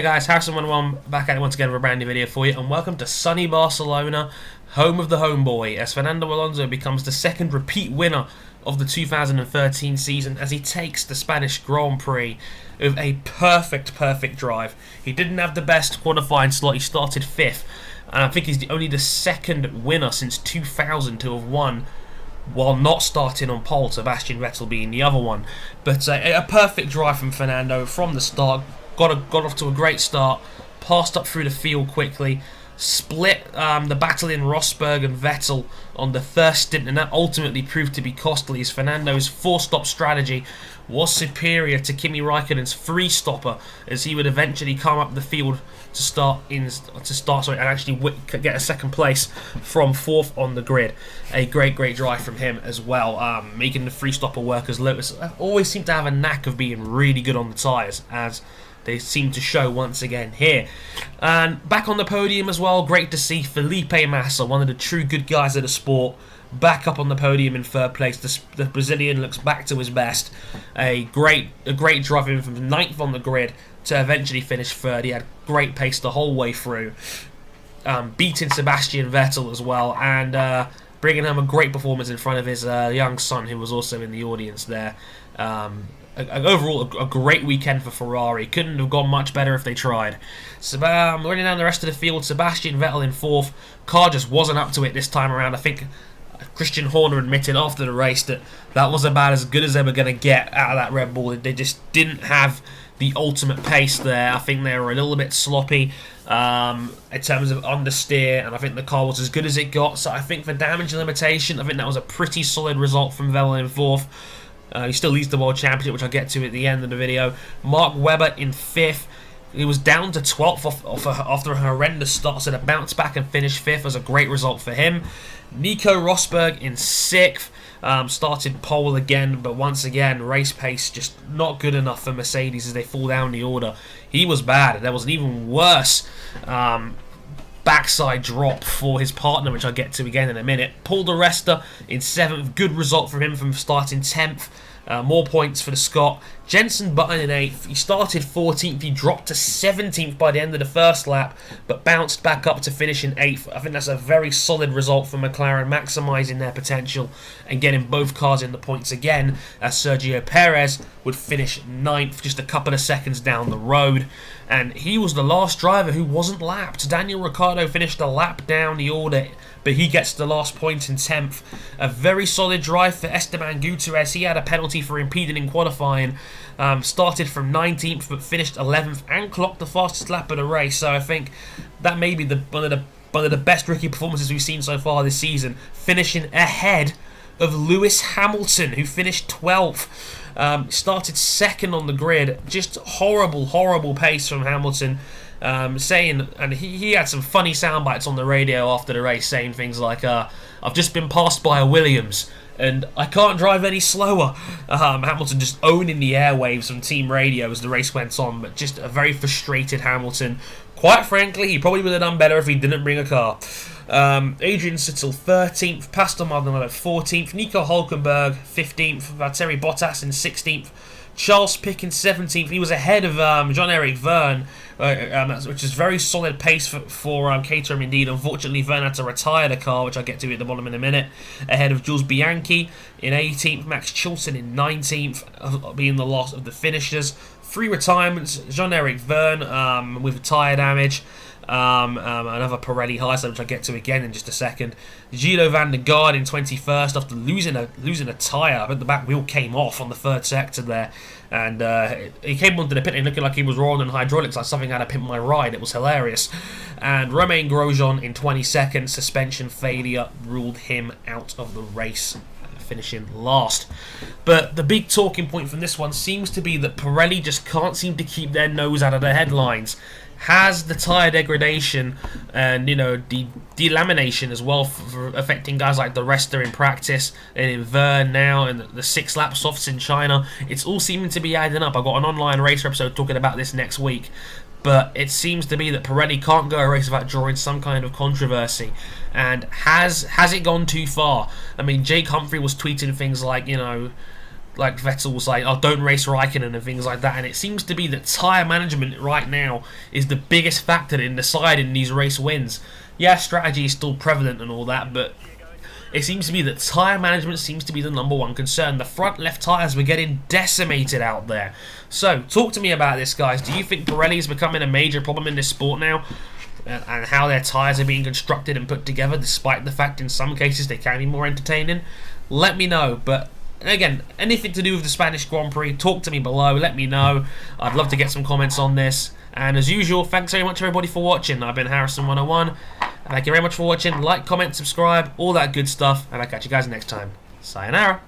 guys, Harrison11 back at it once again with a brand new video for you, and welcome to sunny Barcelona, home of the homeboy, as Fernando Alonso becomes the second repeat winner of the 2013 season as he takes the Spanish Grand Prix with a perfect drive. He didn't have the best qualifying slot, he started 5th, and I think he's only the second winner since 2000 to have won while not starting on pole, Sebastian Vettel being the other one. But a perfect drive from Fernando from the start. Got off to a great start, passed up through the field quickly, split the battle in Rosberg and Vettel on the first stint, and that ultimately proved to be costly as Fernando's 4-stop strategy was superior to Kimi Raikkonen's 3-stopper, as he would eventually come up the field and actually get a second place from 4th on the grid. A great drive from him as well, making the 3-stopper work, as Lotus always seem to have a knack of being really good on the tyres, as they seem to show once again here. And back on the podium as well, great to see Felipe Massa, one of the true good guys of the sport, back up on the podium in 3rd place. The Brazilian looks back to his best. A great drive in from 9th on the grid to eventually finish 3rd. He had great pace the whole way through, beating Sebastian Vettel as well, and bringing home a great performance in front of his young son, who was also in the audience there. Overall, a great weekend for Ferrari. Couldn't have gone much better if they tried. Running down the rest of the field, Sebastian Vettel in 4th. Car just wasn't up to it this time around. I think Christian Horner admitted after the race that was about as good as they were going to get out of that Red Bull. They just didn't have the ultimate pace there. I think they were a little bit sloppy in terms of understeer, and I think the car was as good as it got. So I think for damage limitation, I think that was a pretty solid result from Vettel in 4th. He still leads the World Championship, which I'll get to at the end of the video. Mark Webber in 5th. He was down to 12th after a horrendous start, so to bounce back and finish 5th was a great result for him. Nico Rosberg in 6th. Started pole again, but once again, race pace just not good enough for Mercedes as they fall down the order. He was bad. There was an even worse backside drop for his partner, which I'll get to again in a minute. Paul di Resta in 7th, good result from him from starting 10th. More points for the Scot. Jenson Button in 8th. He started 14th. He dropped to 17th by the end of the first lap, but bounced back up to finish in 8th. I think that's a very solid result for McLaren, maximising their potential and getting both cars in the points again, as Sergio Perez would finish 9th, just a couple of seconds down the road. And he was the last driver who wasn't lapped. Daniel Ricciardo finished a lap down the order, but he gets the last point in 10th. A very solid drive for Esteban Gutierrez. He had a penalty for impeding in qualifying. Started from 19th but finished 11th and clocked the fastest lap of the race. So I think that may be one of the best rookie performances we've seen so far this season, finishing ahead of Lewis Hamilton, who finished 12th. Started 2nd on the grid. Just horrible pace from Hamilton. Saying, and he had some funny sound bites on the radio after the race, saying things like, I've just been passed by a Williams and I can't drive any slower. Hamilton just owning the airwaves from team radio as the race went on, but just a very frustrated Hamilton. Quite frankly, he probably would have done better if he didn't bring a car. Adrian Sittel 13th, Pastor Maldonado 14th, Nico Hulkenberg 15th, Valtteri Bottas in 16th, Charles Pick in 17th. He was ahead of Jean-Eric Verne, which is very solid pace for Caterham indeed. Unfortunately, Verne had to retire the car, which I'll get to at the bottom in a minute. Ahead of Jules Bianchi in 18th, Max Chilton in 19th, being the last of the finishers. 3 retirements, Jean-Eric Verne with tyre damage. Another Pirelli high side, which I'll get to again in just a second. Gilo van der Garde in 21st after losing a tyre. I think the back wheel came off on the 3rd sector there, and he came onto the pit lane looking like he was rolling on hydraulics, like something had to pimp my ride. It was hilarious. And Romain Grosjean in 22nd, suspension failure ruled him out of the race, finishing last. But the big talking point from this one seems to be that Pirelli just can't seem to keep their nose out of the headlines. Has the tyre degradation and the delamination as well for affecting guys like di Resta in practice and in Verne now, and the 6-lap softs in China? It's all seeming to be adding up. I've got an online racer episode talking about this next week, but it seems to be that Pirelli can't go a race without drawing some kind of controversy. And has it gone too far? I mean, Jake Humphrey was tweeting things like, like Vettel was like, oh, don't race Raikkonen and things like that. And it seems to be that tyre management right now is the biggest factor in deciding these race wins. Yeah, strategy is still prevalent and all that, but it seems to be that tyre management seems to be the #1 concern. The front left tyres were getting decimated out there. So, talk to me about this, guys. Do you think Pirelli is becoming a major problem in this sport now? And how their tyres are being constructed and put together, despite the fact in some cases they can be more entertaining? Let me know. But again, anything to do with the Spanish Grand Prix, talk to me below, let me know. I'd love to get some comments on this. And as usual, thanks very much everybody for watching. I've been Harrison101. Thank you very much for watching. Like, comment, subscribe, all that good stuff. And I'll catch you guys next time. Sayonara.